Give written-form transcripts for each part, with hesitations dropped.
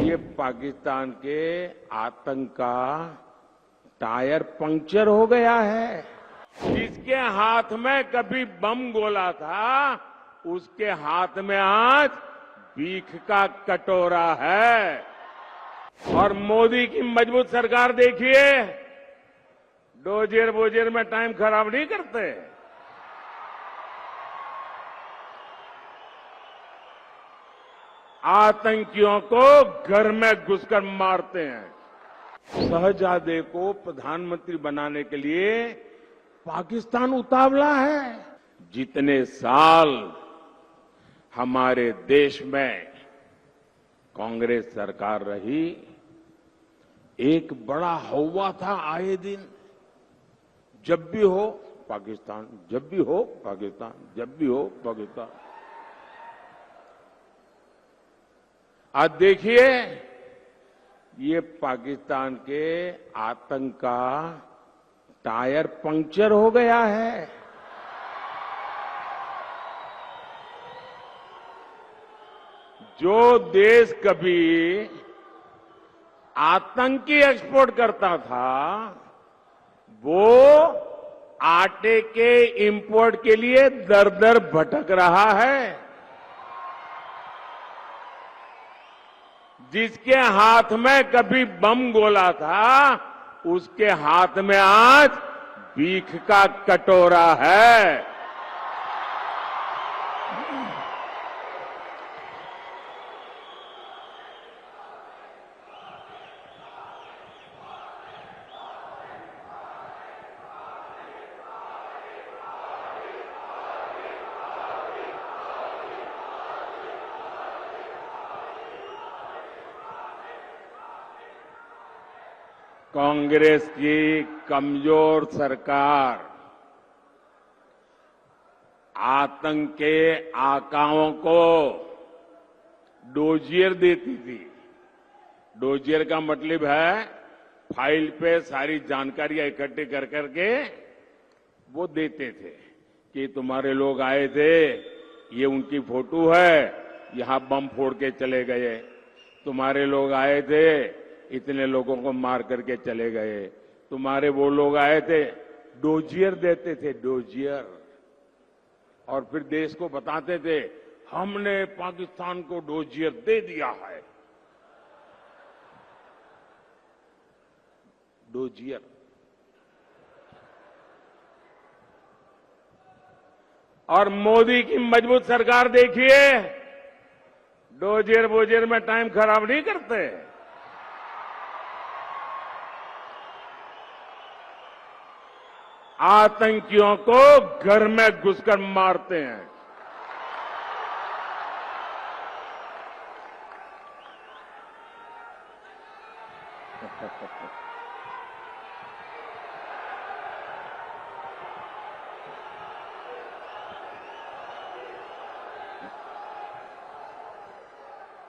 ये पाकिस्तान के आतंक का टायर पंक्चर हो गया है। जिसके हाथ में कभी बम गोला था, उसके हाथ में आज भीख का कटोरा है। और मोदी की मजबूत सरकार देखिए, डोजियर बोजियर में टाइम खराब नहीं करते। आतंकियों को घर में घुसकर मारते हैं। शहजादे को प्रधानमंत्री बनाने के लिए पाकिस्तान उतावला है। जितने साल हमारे देश में कांग्रेस सरकार रही, एक बड़ा हौवा था आए दिन, जब भी हो पाकिस्तान, जब भी हो पाकिस्तान, जब भी हो पाकिस्तान। आज देखिए, ये पाकिस्तान के आतंक का टायर पंक्चर हो गया है। जो देश कभी आतंकी एक्सपोर्ट करता था, वो आटे के इंपोर्ट के लिए दर दर भटक रहा है। जिसके हाथ में कभी बम गोला था, उसके हाथ में आज भीख का कटोरा है। कांग्रेस की कमजोर सरकार आतंक के आकाओं को डोजियर देती थी। डोजियर का मतलब है फाइल पे सारी जानकारियां इकट्ठी कर करके वो देते थे कि तुम्हारे लोग आए थे, ये उनकी फोटो है, यहां बम फोड़ के चले गए। तुम्हारे लोग आए थे, इतने लोगों को मार करके चले गए। तुम्हारे वो लोग आए थे, डोजियर देते थे, डोजियर। और फिर देश को बताते थे, हमने पाकिस्तान को डोजियर दे दिया है। डोजियर। और मोदी की मजबूत सरकार देखिए, डोजियर बोजियर में टाइम खराब नहीं करते। आतंकियों को घर में घुसकर मारते हैं।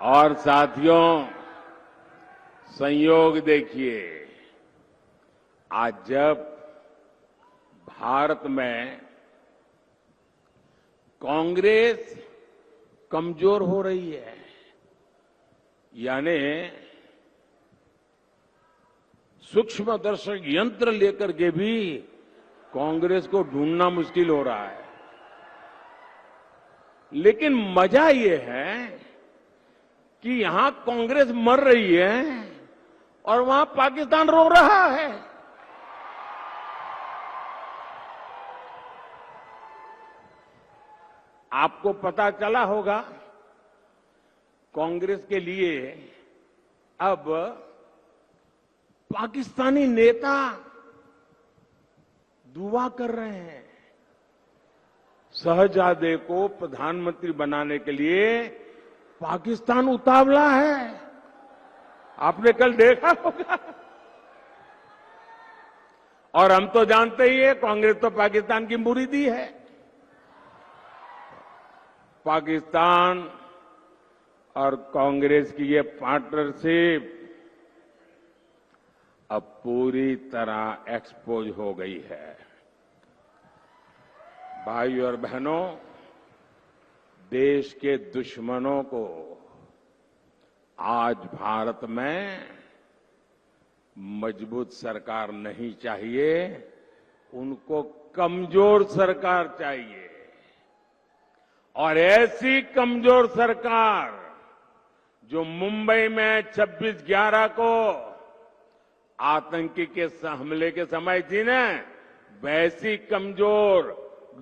और साथियों, संयोग देखिए, आज जब भारत में कांग्रेस कमजोर हो रही है, यानी सूक्ष्मदर्शक यंत्र लेकर के भी कांग्रेस को ढूंढना मुश्किल हो रहा है। लेकिन मजा ये है कि यहां कांग्रेस मर रही है और वहां पाकिस्तान रो रहा है। आपको पता चला होगा, कांग्रेस के लिए अब पाकिस्तानी नेता दुआ कर रहे हैं। शहजादे को प्रधानमंत्री बनाने के लिए पाकिस्तान उतावला है। आपने कल देखा होगा। और हम तो जानते ही है, कांग्रेस तो पाकिस्तान की मुरीदी है। पाकिस्तान और कांग्रेस की ये पार्टनरशिप अब पूरी तरह एक्सपोज हो गई है। भाइयों और बहनों, देश के दुश्मनों को आज भारत में मजबूत सरकार नहीं चाहिए, उनको कमजोर सरकार चाहिए। और ऐसी कमजोर सरकार जो मुंबई में 26/11 को आतंकी के हमले के समय थी ना, वैसी कमजोर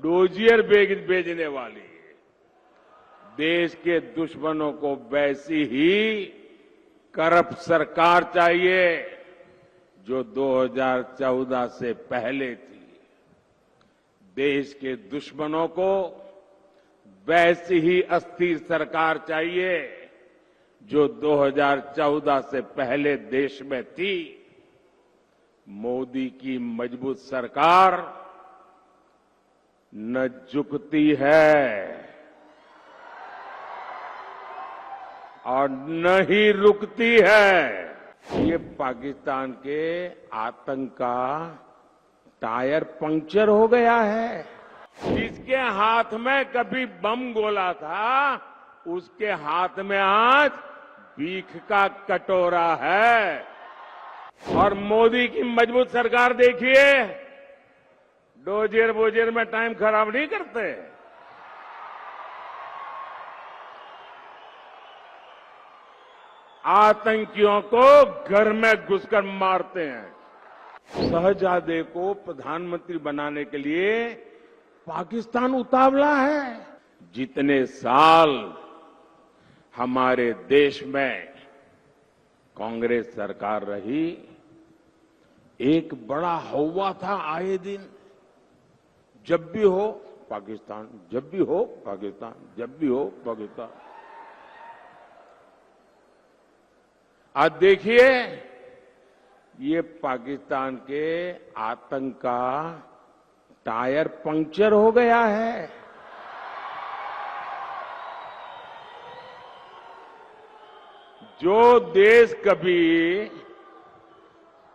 डोजियर भेजने वाली है। देश के दुश्मनों को वैसी ही करप्ट सरकार चाहिए जो 2014 से पहले थी। देश के दुश्मनों को वैसी ही अस्थिर सरकार चाहिए जो 2014 से पहले देश में थी। मोदी की मजबूत सरकार न झुकती है और न ही रुकती है। ये पाकिस्तान के आतंक का टायर पंक्चर हो गया है। जिसके हाथ में कभी बम गोला था, उसके हाथ में आज भीख का कटोरा है। और मोदी की मजबूत सरकार देखिए, डोजियर बोजियर में टाइम खराब नहीं करते। आतंकियों को घर में घुसकर मारते हैं। शहजादे को प्रधानमंत्री बनाने के लिए पाकिस्तान उतावला है। जितने साल हमारे देश में कांग्रेस सरकार रही, एक बड़ा हौवा था आए दिन, जब भी हो पाकिस्तान, जब भी हो पाकिस्तान, जब भी हो पाकिस्तान। आज देखिए, ये पाकिस्तान के आतंक का टायर पंक्चर हो गया है। जो देश कभी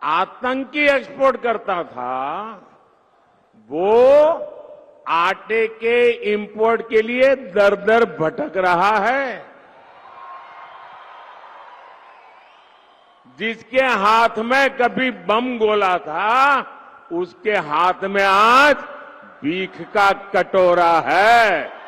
आतंकी एक्सपोर्ट करता था, वो आटे के इंपोर्ट के लिए दर दर भटक रहा है। जिसके हाथ में कभी बम गोला था, उसके हाथ में आज भीख का कटोरा है।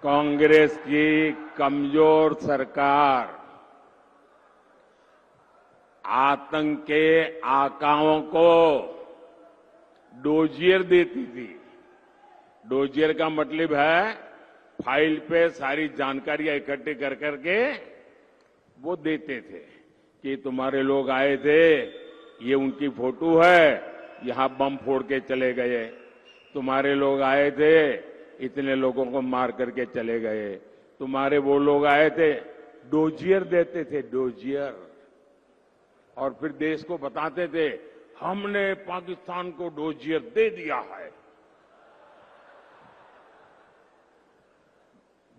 कांग्रेस की कमजोर सरकार आतंक के आकाओं को डोजियर देती थी। डोजियर का मतलब है फाइल पे सारी जानकारियां इकट्ठी कर करके वो देते थे कि तुम्हारे लोग आए थे, ये उनकी फोटो है, यहां बम फोड़ के चले गए। तुम्हारे लोग आए थे, इतने लोगों को मार करके चले गए। तुम्हारे वो लोग आए थे, डोजियर देते थे, डोजियर। और फिर देश को बताते थे, हमने पाकिस्तान को डोजियर दे दिया है।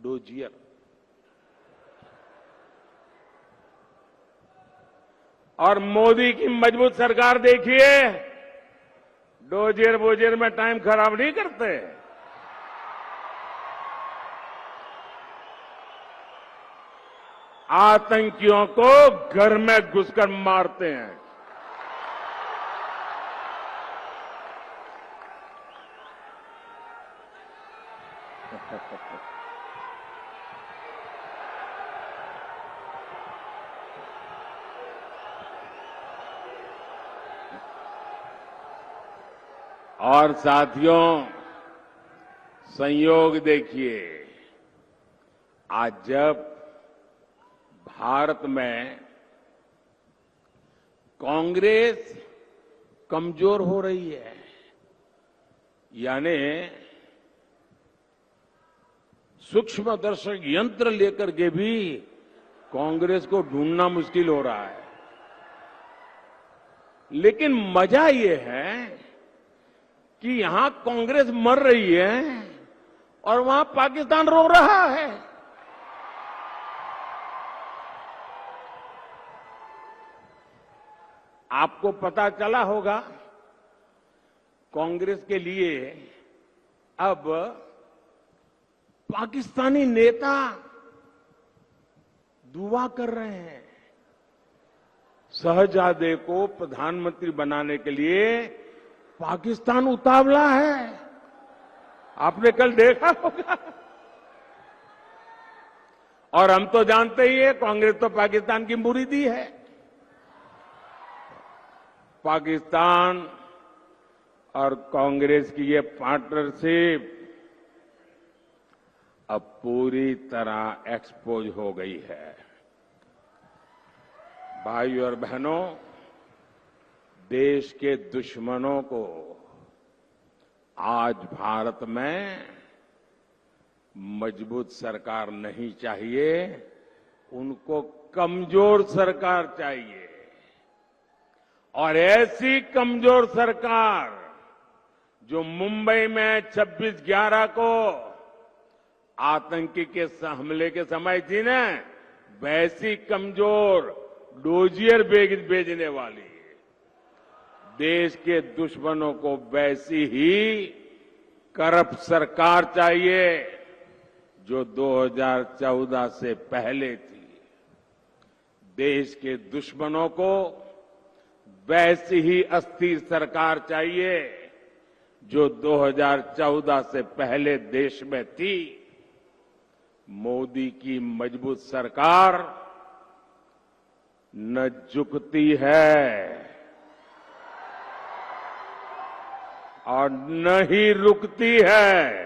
डोजियर। और मोदी की मजबूत सरकार देखिए, डोजियर बोजियर में टाइम खराब नहीं करते। आतंकियों को घर में घुसकर मारते हैं। और साथियों, संयोग देखिए, आज जब भारत में कांग्रेस कमजोर हो रही है, यानी सूक्ष्मदर्शक यंत्र लेकर के भी कांग्रेस को ढूंढना मुश्किल हो रहा है। लेकिन मजा ये है कि यहां कांग्रेस मर रही है और वहां पाकिस्तान रो रहा है। आपको पता चला होगा कांग्रेस के लिए अब पाकिस्तानी नेता दुआ कर रहे हैं। शहजादे को प्रधानमंत्री बनाने के लिए पाकिस्तान उतावला है। आपने कल देखा होगा। और हम तो जानते ही है कांग्रेस तो पाकिस्तान की मुरीदी है। पाकिस्तान और कांग्रेस की ये पार्टनरशिप अब पूरी तरह एक्सपोज हो गई है। भाइयों और बहनों, देश के दुश्मनों को आज भारत में मजबूत सरकार नहीं चाहिए, उनको कमजोर सरकार चाहिए। और ऐसी कमजोर सरकार जो मुंबई में 26/11 को आतंकी के हमले के समय थी न, वैसी कमजोर डोजियर भेजने वाली देश के दुश्मनों को वैसी ही करप्ट सरकार चाहिए जो 2014 से पहले थी। देश के दुश्मनों को वैसी ही अस्थिर सरकार चाहिए जो 2014 से पहले देश में थी। मोदी की मजबूत सरकार न झुकती है और न ही रुकती है।